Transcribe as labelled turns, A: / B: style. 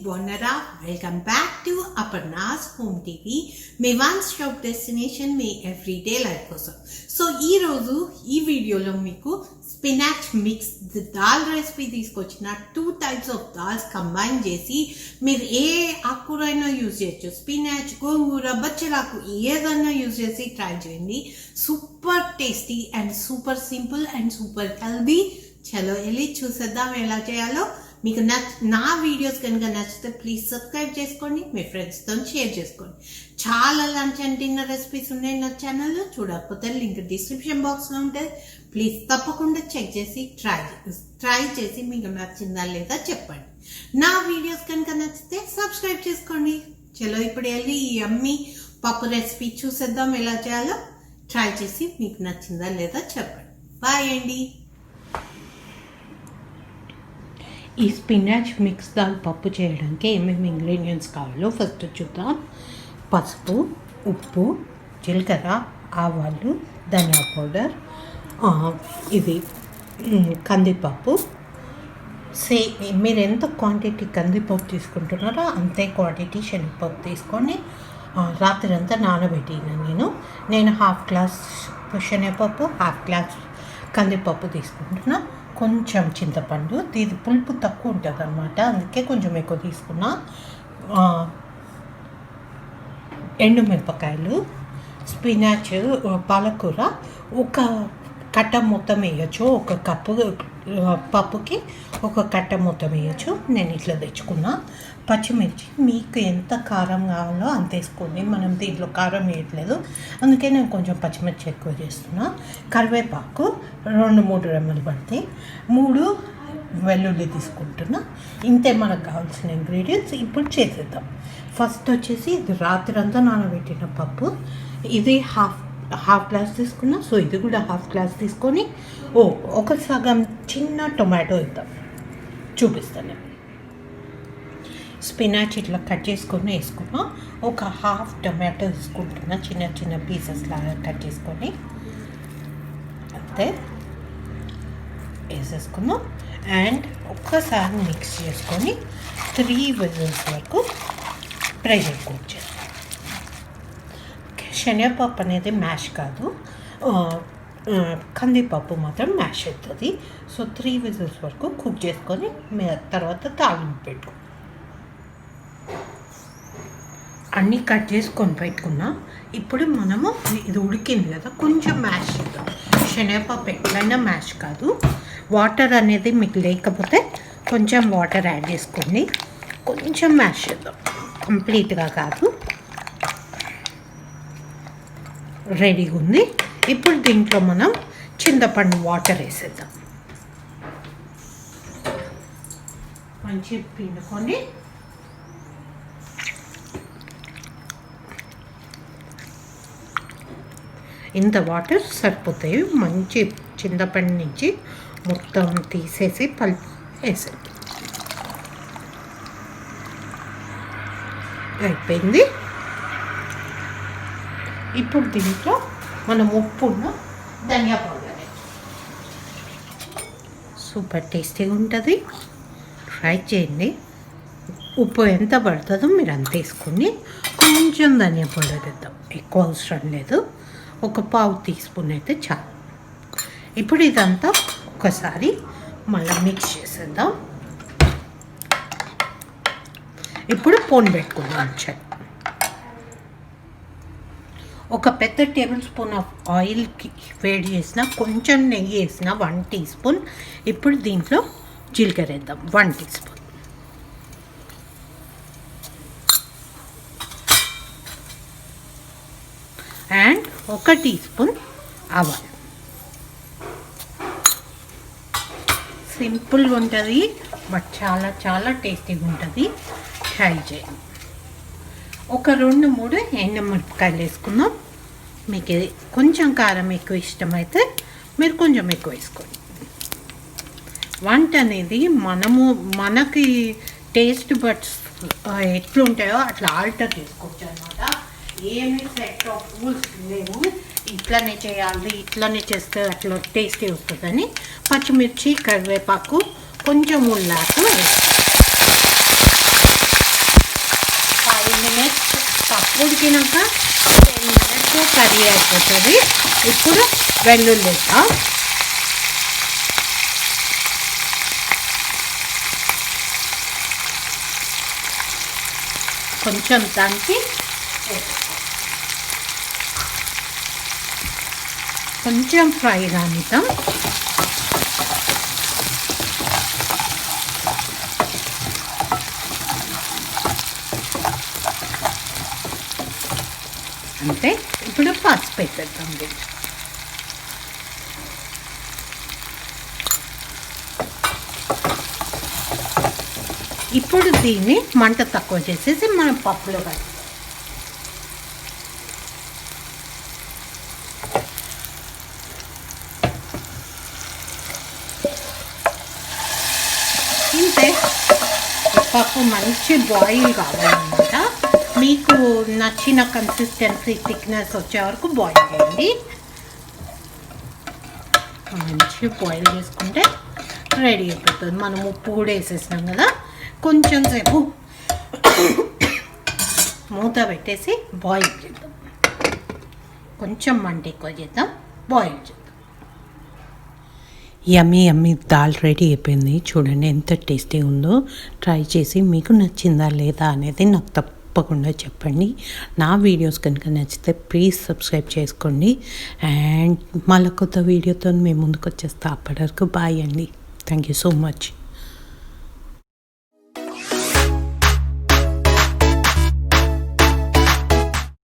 A: Bonara. Welcome back to Aparna's Home TV. My one-stop destination, my everyday life కోసం. So ఈ రోజు ఈ వీడియోలో మీకు స్పినాచ్ మిక్స్ దాల్ రెసిపీ తీసుకొచ్చిన 2 types of దాల్స్ కంబైన్ చేసి మీరు ఏ ఆకుకూర అయినా యూజ్ చేయొచ్చు. స్పినాచ్, గోంగూర, బచ్చలాకు ఏదైనా యూజ్ చేసి ట్రై చేయండి. Super tasty and super simple and super healthy. చలో వెళ్ళి చూసేద్దాం ఎలా చేయాలో. మీకు నా వీడియోస్ కనుక నచ్చితే ప్లీజ్ సబ్స్క్రైబ్ చేసుకోండి, మీ ఫ్రెండ్స్తో షేర్ చేసుకోండి. చాలా లంచ్ అండ్ డిన్నర్ రెసిపీస్ ఉన్నాయి నా ఛానల్లో. చూడకపోతే లింక్ డిస్క్రిప్షన్ బాక్స్లో ఉంటుంది. ప్లీజ్ తప్పకుండా చెక్ చేసి ట్రై చేసి మీకు నచ్చిందా లేదా చెప్పండి. నా వీడియోస్ కనుక నచ్చితే సబ్స్క్రైబ్ చేసుకోండి. చలో ఇప్పుడు వెళ్ళి ఈ అమ్మి పప్పు రెసిపీ చూసేద్దాం ఎలా చేయాలో. ట్రై చేసి మీకు నచ్చిందా లేదా చెప్పండి. బాయ్ అండి. ఈ స్పినాచ్ మిక్స్ దాల్ పప్పు చేయడానికి ఏమేమి ఇంగ్రీడియంట్స్ కావాలో ఫస్ట్ చూద్దాం. పసుపు, ఉప్పు, జీలకర్ర, ఆవాలు, ధనియా పౌడర్, ఇది కందిపప్పు. మీరు ఎంత క్వాంటిటీ కందిపప్పు తీసుకుంటున్నారో అంతే క్వాంటిటీ శనగపప్పు తీసుకొని రాత్రి అంతా నానబెట్టిన నేను హాఫ్ గ్లాస్ శనగపప్పు, హాఫ్ గ్లాస్ కందిపప్పు తీసుకుంటున్నా. కొంచెం చింతపండు, ఇది పులుపు తక్కువ ఉంటుంది అన్నమాట, అందుకే కొంచెం ఎక్కువ తీసుకున్నా. ఎండుమిరపకాయలు, స్పినాచ్, పాలకూర ఒక కట్ట మొత్తం వేయచ్చు. ఒక కప్పు పప్పుకి ఒక కట్ట మొత్తం వేయచ్చు. నేను ఇట్లా తెచ్చుకున్నా. పచ్చిమిర్చి మీకు ఎంత కారం కావాలో అంత వేసుకోండి. మనం దీంట్లో కారం వేయట్లేదు, అందుకే నేను కొంచెం పచ్చిమిర్చి ఎక్కువ చేస్తున్నా. కరివేపాకు 2-3 రెమ్మలు పడతాయి. 3 వెల్లుల్లి తీసుకుంటున్నా. ఇంతే మనకు కావాల్సిన ఇంగ్రీడియంట్స్. ఇప్పుడు చేసేద్దాం. ఫస్ట్ వచ్చేసి ఇది రాత్రి అంతా నానబెట్టిన పప్పు. ఇది హాఫ్ గ్లాస్ తీసుకున్నా. సో ఇది కూడా హాఫ్ గ్లాస్ తీసుకొని ఒక సగం చిన్న టొమాటో ఇద్దాం, చూపిస్తాను. స్పినాచ్ ఇట్లా కట్ చేసుకొని వేసుకున్నా. ఒక హాఫ్ టొమాటో తీసుకుంటున్నా, చిన్న చిన్న పీసెస్ లాగా కట్ చేసుకొని అంతే వేసేసుకున్నాం. అండ్ ఒక్కసారి మిక్స్ చేసుకొని 3 విజిల్స్ వరకు ప్రెషర్ కుక్ చేస్తాం. శనగపప్పు అనేది మ్యాష్ కాదు, కందిపప్పు మాత్రం మ్యాష్ అవుతుంది. సో 3 విజిల్స్ వరకు కుక్ చేసుకొని తర్వాత తాలింపు పెట్టుకో. అన్నీ కట్ చేసుకొని పెట్టుకున్నా. ఇప్పుడు మనము ఇది ఉడికింది కదా, కొంచెం మ్యాష్ చేద్దాం. శనగపప్పు ఎట్లయినా మ్యాష్ కాదు. వాటర్ అనేది మీకు లేకపోతే కొంచెం వాటర్ యాడ్ చేసుకోండి. కొంచెం మ్యాష్ చేద్దాం, కంప్లీట్గా కాదు. రెడీగా ఉంది. ఇప్పుడు దీంట్లో మనం చింతపండు వాటర్ వేసేద్దాం. మంచి పిండుకొని ఇంత వాటర్ సరిపోతాయి. మంచి చింతపండు నుంచి మొత్తం తీసేసి పల్పు వేసేది అయిపోయింది. ఇప్పుడు దీంట్లో మనం ఉప్పున్న ధనియా పౌడర్, సూపర్ టేస్టీగా ఉంటుంది. ట్రై చేయండి. ఉప్పు ఎంత పడుతుందో మీరు అంత వేసుకొని కొంచెం ధనియా పౌడర్ వేద్దాం, ఎక్కువ అవసరం లేదు. ఒక 1/2 టీ స్పూన్ అయితే చాలు. ఇప్పుడు ఇదంతా ఒకసారి మళ్ళీ మిక్స్ చేసేద్దాం. ఇప్పుడు పోన్ పెట్టుకుందాం. ఒక పెద్ద టేబుల్ స్పూన్ ఆఫ్ ఆయిల్కి వేడి చేసిన, కొంచెం నెయ్యి వేసిన 1 టీ స్పూన్. ఇప్పుడు దీంట్లో జీలకర్ర వేద్దాం 1 teaspoon. And 1 teaspoon ఆవాలు. సింపుల్గా ఉంటుంది బట్ చాలా చాలా టేస్టీగా ఉంటుంది. ట్రై చేయండి. ఒక 2-3 ఎండుమిరపకాయలు వేసుకుందాం. మీకు కొంచెం కారం ఎక్కువ ఇష్టమైతే మీరు కొంచెం ఎక్కువ వేసుకోండి. వంట అనేది మనకి టేస్ట్ బట్స్ ఎట్లుంటాయో అట్లా ఆల్టర్ చేసుకోవచ్చు అన్నమాట. ఏమి సెట్ ఆఫ్ రూల్స్ లేవు, ఇట్లనే చేయాలి, ఇట్లనే చేస్తే అట్లా టేస్టీ వస్తుందని. పచ్చిమిర్చి, కరివేపాకు, కొంచెం ఉల్లాకు వేస్తాం. ఉడికినాక 10 మినిట్స్లో కర్రీ అయిపోతుంది. ఇప్పుడు వెల్లుల్లి వేద్దాం. కొంచెం దానికి కొంచెం ఫ్రై రానిద్దాం. అంతే. ఇప్పుడు పసుపు వేసేద్దాం. ఇప్పుడు దీన్ని మంట తక్కువ చేసేసి మనం పప్పులో వేస్తాం. ఇంతే. పప్పు మంచి బాయిల్ కావాలన్నమాట. మీకు నచ్చిన కన్సిస్టెన్సీ థిక్నెస్ వచ్చే వరకు బాయిల్ చేయండి. మంచి బాయిల్ చేసుకుంటే రెడీ అయిపోతుంది. మనం ఉప్పు కూడా వేసేసినాం కదా. కొంచెం సేపు మూత పెట్టేసి బాయిల్ చేద్దాం. కొంచెం మంట ఎక్కువ చేద్దాం, బాయిల్ చేద్దాం. యమ్మీ దాల్ రెడీ అయిపోయింది. చూడండి ఎంత టేస్టీ ఉందో. ట్రై చేసి మీకు నచ్చిందా లేదా అనేది నాకు తప్పకుండా చెప్పండి. నా వీడియోస్ కనుక నచ్చితే ప్లీజ్ సబ్స్క్రైబ్ చేసుకోండి. అండ్ మళ్ళీ కొత్త వీడియోతో మేము ముందుకు వచ్చేస్తా. అప్పటి వరకు బాయ్ అండి. Thank you so much.